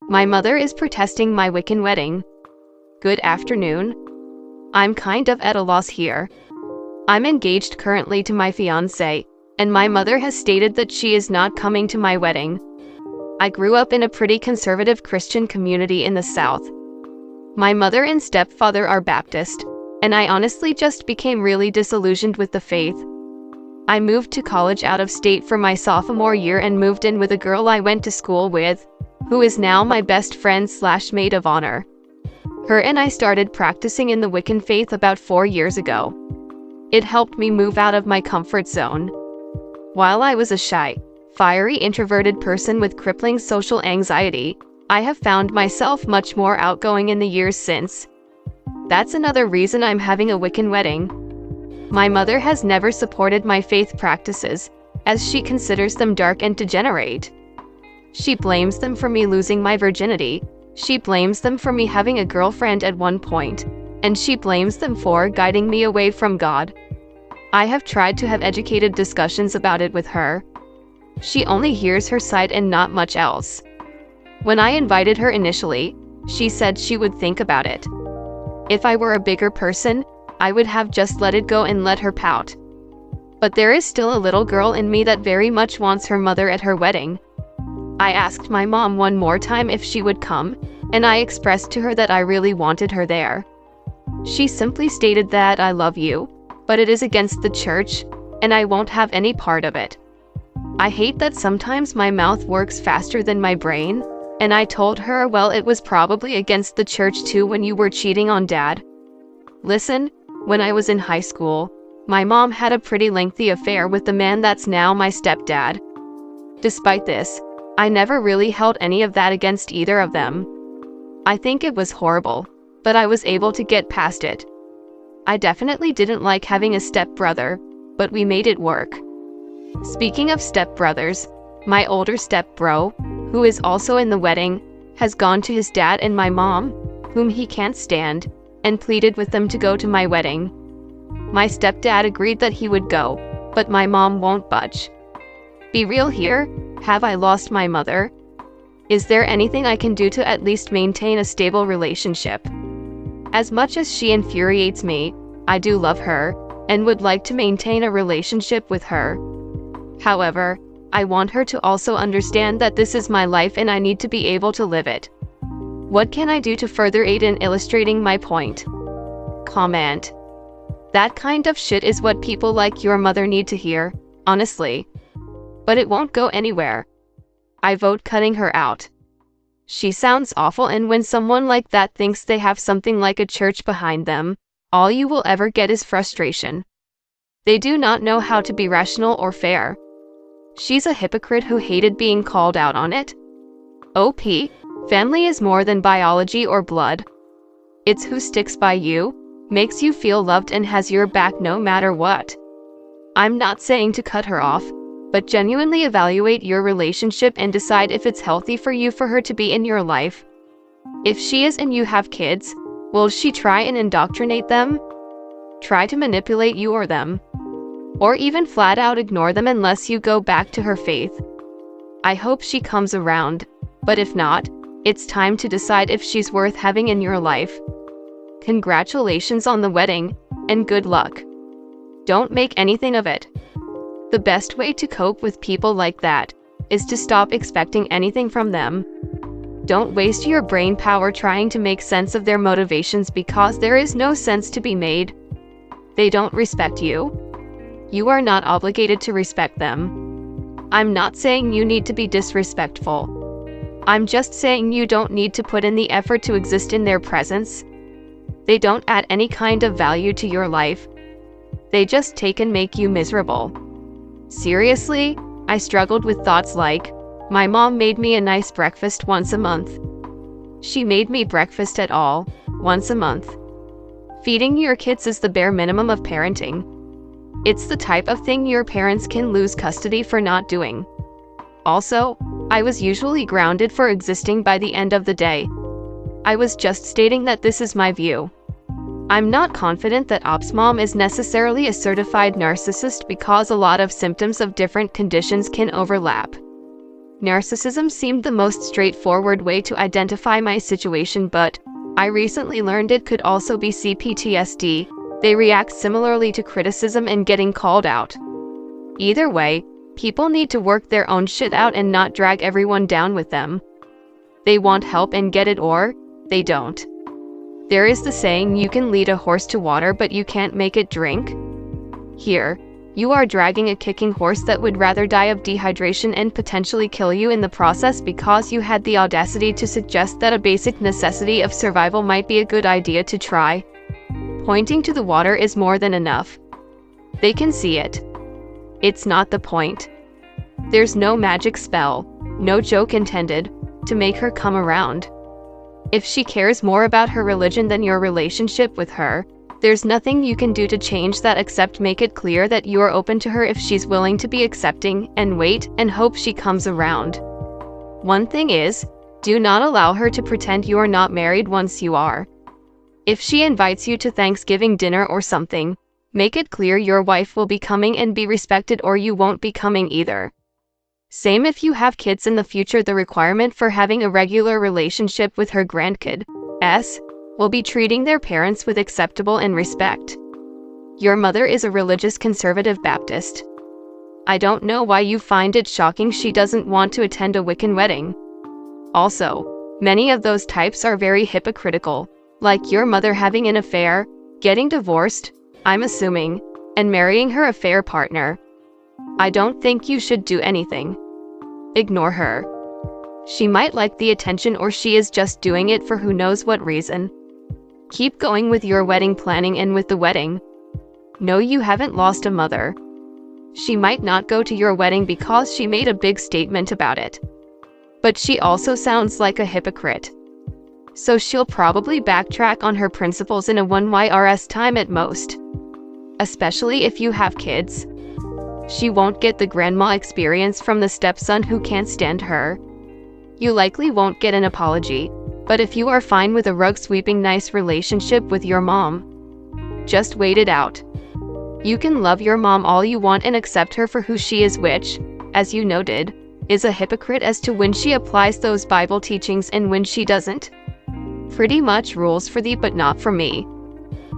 My mother is protesting my Wiccan wedding. Good afternoon. I'm kind of at a loss here. I'm engaged currently to my fiancé, and my mother has stated that she is not coming to my wedding. I grew up in a pretty conservative Christian community in the South. My mother and stepfather are Baptist, and I honestly just became really disillusioned with the faith. I moved to college out of state for my sophomore year and moved in with a girl I went to school with, who is now my best friend / maid of honor. Her and I started practicing in the Wiccan faith about 4 years ago. It helped me move out of my comfort zone. While I was a shy, fiery introverted person with crippling social anxiety, I have found myself much more outgoing in the years since. That's another reason I'm having a Wiccan wedding. My mother has never supported my faith practices, as she considers them dark and degenerate. She blames them for me losing my virginity, she blames them for me having a girlfriend at one point, and she blames them for guiding me away from God. I have tried to have educated discussions about it with her. She only hears her side and not much else. When I invited her initially, she said she would think about it. If I were a bigger person, I would have just let it go and let her pout. But there is still a little girl in me that very much wants her mother at her wedding. I asked my mom one more time if she would come, and I expressed to her that I really wanted her there. She simply stated that I love you, but it is against the church, and I won't have any part of it. I hate that sometimes my mouth works faster than my brain, and I told her, well, it was probably against the church too when you were cheating on Dad. Listen, when I was in high school, my mom had a pretty lengthy affair with the man that's now my stepdad. Despite this, I never really held any of that against either of them. I think it was horrible, but I was able to get past it. I definitely didn't like having a stepbrother, but we made it work. Speaking of stepbrothers, my older stepbro, who is also in the wedding, has gone to his dad and my mom, whom he can't stand, and pleaded with them to go to my wedding. My stepdad agreed that he would go, but my mom won't budge. Be real here, have I lost my mother? Is there anything I can do to at least maintain a stable relationship? As much as she infuriates me, I do love her, and would like to maintain a relationship with her. However, I want her to also understand that this is my life and I need to be able to live it. What can I do to further aid in illustrating my point? Comment. That kind of shit is what people like your mother need to hear, honestly. But it won't go anywhere. I vote cutting her out. She sounds awful, and when someone like that thinks they have something like a church behind them, all you will ever get is frustration. They do not know how to be rational or fair. She's a hypocrite who hated being called out on it. OP, family is more than biology or blood. It's who sticks by you, makes you feel loved, and has your back no matter what. I'm not saying to cut her off, but genuinely evaluate your relationship and decide if it's healthy for you for her to be in your life. If she is and you have kids, will she try and indoctrinate them? Try to manipulate you or them? Or even flat out ignore them unless you go back to her faith? I hope she comes around, but if not, it's time to decide if she's worth having in your life. Congratulations on the wedding, and good luck. Don't make anything of it. The best way to cope with people like that is to stop expecting anything from them. Don't waste your brain power trying to make sense of their motivations, because there is no sense to be made. They don't respect you. You are not obligated to respect them. I'm not saying you need to be disrespectful. I'm just saying you don't need to put in the effort to exist in their presence. They don't add any kind of value to your life. They just take and make you miserable. Seriously, I struggled with thoughts like, my mom made me a nice breakfast once a month. She made me breakfast at all, once a month. Feeding your kids is the bare minimum of parenting. It's the type of thing your parents can lose custody for not doing. Also, I was usually grounded for existing by the end of the day. I was just stating that this is my view. I'm not confident that Ops Mom is necessarily a certified narcissist, because a lot of symptoms of different conditions can overlap. Narcissism seemed the most straightforward way to identify my situation, but I recently learned it could also be CPTSD. They react similarly to criticism and getting called out. Either way, people need to work their own shit out and not drag everyone down with them. They want help and get it, or they don't. There is the saying, you can lead a horse to water but you can't make it drink. Here, you are dragging a kicking horse that would rather die of dehydration and potentially kill you in the process because you had the audacity to suggest that a basic necessity of survival might be a good idea to try. Pointing to the water is more than enough. They can see it. It's not the point. There's no magic spell, no joke intended, to make her come around. If she cares more about her religion than your relationship with her, there's nothing you can do to change that except make it clear that you are open to her if she's willing to be accepting, and wait and hope she comes around. One thing is, do not allow her to pretend you are not married once you are. If she invites you to Thanksgiving dinner or something, make it clear your wife will be coming and be respected, or you won't be coming either. Same if you have kids in the future, the requirement for having a regular relationship with her grandkids will be treating their parents with acceptable and respect. Your mother is a religious conservative Baptist. I don't know why you find it shocking she doesn't want to attend a Wiccan wedding. Also, many of those types are very hypocritical, like your mother having an affair, getting divorced, I'm assuming, and marrying her affair partner. I don't think you should do anything. Ignore her. She might like the attention, or she is just doing it for who knows what reason. Keep going with your wedding planning and with the wedding. No, you haven't lost a mother. She might not go to your wedding because she made a big statement about it. But she also sounds like a hypocrite. So she'll probably backtrack on her principles in a 1YRS time at most. Especially if you have kids. She won't get the grandma experience from the stepson who can't stand her. You likely won't get an apology, but if you are fine with a rug-sweeping nice relationship with your mom, just wait it out. You can love your mom all you want and accept her for who she is, which, as you noted, is a hypocrite as to when she applies those Bible teachings and when she doesn't. Pretty much rules for thee but not for me.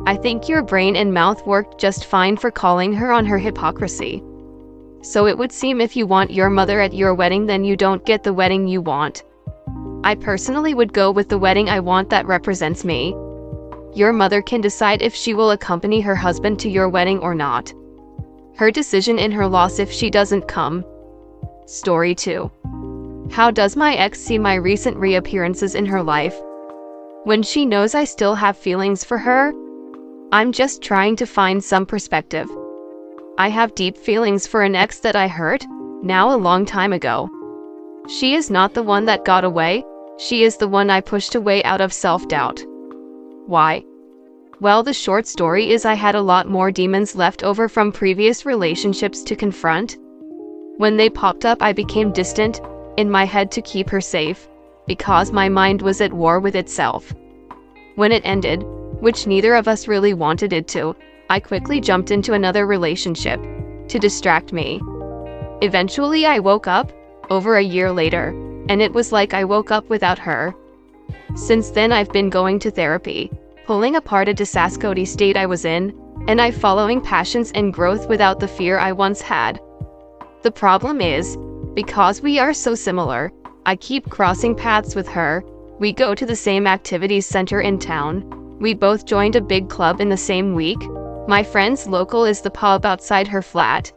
I think your brain and mouth worked just fine for calling her on her hypocrisy. So it would seem if you want your mother at your wedding, then you don't get the wedding you want. I personally would go with the wedding I want that represents me. Your mother can decide if she will accompany her husband to your wedding or not. Her decision and her loss if she doesn't come. Story 2. How does my ex see my recent reappearances in her life? When she knows I still have feelings for her? I'm just trying to find some perspective. I have deep feelings for an ex that I hurt, now a long time ago. She is not the one that got away, she is the one I pushed away out of self-doubt. Why? Well, the short story is I had a lot more demons left over from previous relationships to confront. When they popped up, I became distant, in my head to keep her safe, because my mind was at war with itself. When it ended, which neither of us really wanted it to, I quickly jumped into another relationship, to distract me. Eventually I woke up, over a year later, and it was like I woke up without her. Since then I've been going to therapy, pulling apart a disassociative state I was in, and I'm following passions and growth without the fear I once had. The problem is, because we are so similar, I keep crossing paths with her. We go to the same activities center in town. We both joined a big club in the same week. My friend's local is the pub outside her flat.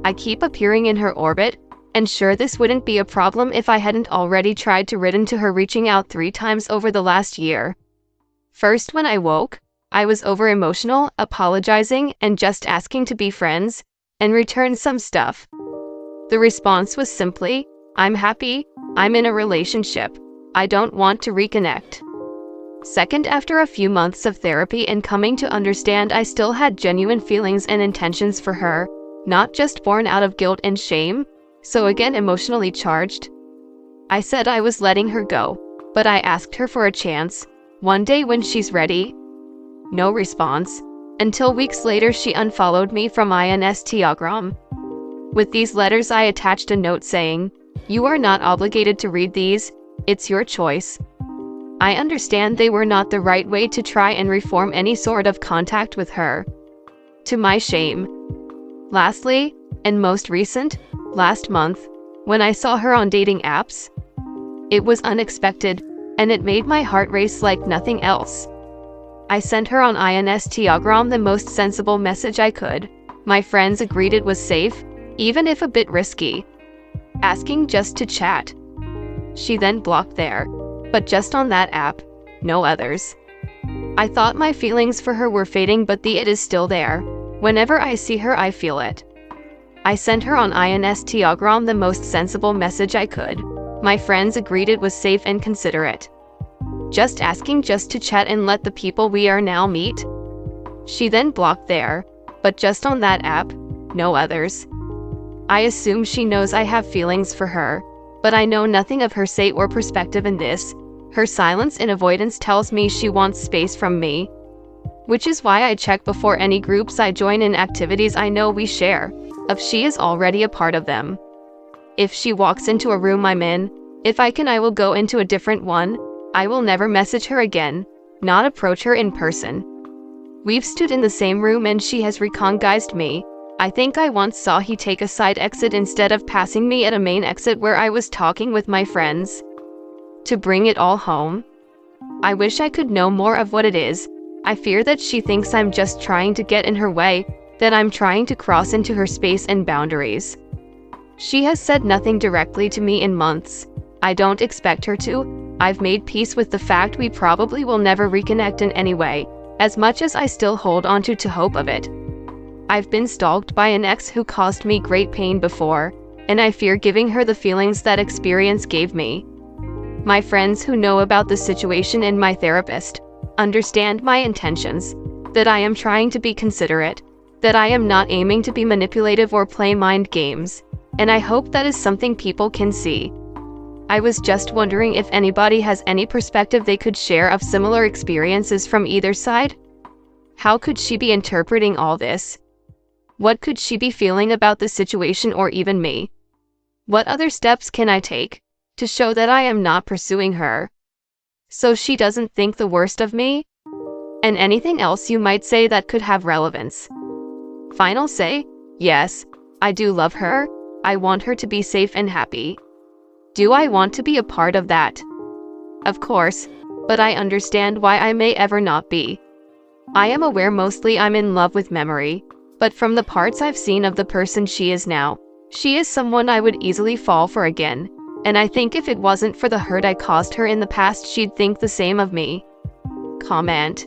I keep appearing in her orbit, and sure, this wouldn't be a problem if I hadn't already tried to written to her, reaching out 3 times over the last year. First, when I woke, I was over-emotional, apologizing, and just asking to be friends, and return some stuff. The response was simply, I'm happy, I'm in a relationship, I don't want to reconnect. Second, after a few months of therapy and coming to understand I still had genuine feelings and intentions for her, not just born out of guilt and shame, so again emotionally charged. I said I was letting her go, but I asked her for a chance, one day when she's ready. No response, until weeks later she unfollowed me from Instagram. With these letters I attached a note saying, You are not obligated to read these, it's your choice. I understand they were not the right way to try and reform any sort of contact with her. To my shame. Lastly, and most recent, last month, when I saw her on dating apps, it was unexpected, and it made my heart race like nothing else. I sent her on Instagram the most sensible message I could. My friends agreed it was safe, even if a bit risky. Asking just to chat. She then blocked there, but just on that app, no others. I thought my feelings for her were fading, but it is still there. Whenever I see her, I feel it. I sent her on Instagram the most sensible message I could. My friends agreed it was safe and considerate. Just asking just to chat and let the people we are now meet. She then blocked there, but just on that app, no others. I assume she knows I have feelings for her, but I know nothing of her say or perspective in this. Her silence and avoidance tells me she wants space from me, which is why I check before any groups I join and activities I know we share, if she is already a part of them. If she walks into a room I'm in, if I can I will go into a different one. I will never message her again, not approach her in person. We've stood in the same room and she has recognized me. I think I once saw he take a side exit instead of passing me at a main exit where I was talking with my friends. To bring it all home, I wish I could know more of what it is. I fear that she thinks I'm just trying to get in her way, that I'm trying to cross into her space and boundaries. She has said nothing directly to me in months. I don't expect her to. I've made peace with the fact we probably will never reconnect in any way, as much as I still hold on to hope of it. I've been stalked by an ex who caused me great pain before, and I fear giving her the feelings that experience gave me. My friends who know about the situation and my therapist understand my intentions, that I am trying to be considerate, that I am not aiming to be manipulative or play mind games, and I hope that is something people can see. I was just wondering if anybody has any perspective they could share of similar experiences from either side? How could she be interpreting all this? What could she be feeling about the situation or even me? What other steps can I take to show that I am not pursuing her, so she doesn't think the worst of me? And anything else you might say that could have relevance. Final say, yes, I do love her. I want her to be safe and happy. Do I want to be a part of that? Of course, but I understand why I may ever not be. I am aware mostly I'm in love with memory, but from the parts I've seen of the person she is now, she is someone I would easily fall for again, and I think if it wasn't for the hurt I caused her in the past she'd think the same of me. Comment.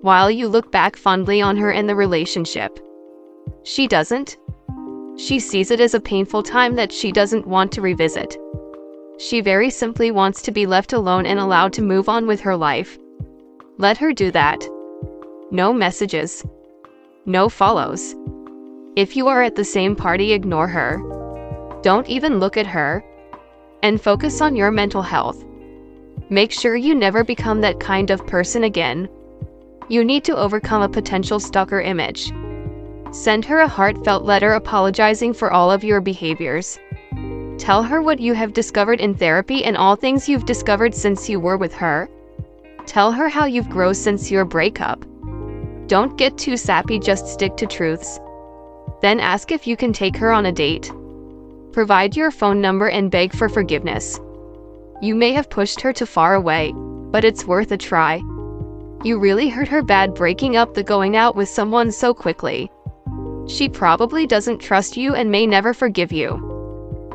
While you look back fondly on her and the relationship, she doesn't. She sees it as a painful time that she doesn't want to revisit. She very simply wants to be left alone and allowed to move on with her life. Let her do that. No messages. No follows. If you are at the same party, ignore her. Don't even look at her. And focus on your mental health. Make sure you never become that kind of person again. You need to overcome a potential stalker image. Send her a heartfelt letter apologizing for all of your behaviors. Tell her what you have discovered in therapy and all things you've discovered since you were with her. Tell her how you've grown since your breakup. Don't get too sappy, just stick to truths. Then ask if you can take her on a date. Provide your phone number and beg for forgiveness. You may have pushed her too far away, but it's worth a try. You really hurt her bad breaking up the going out with someone so quickly. She probably doesn't trust you and may never forgive you.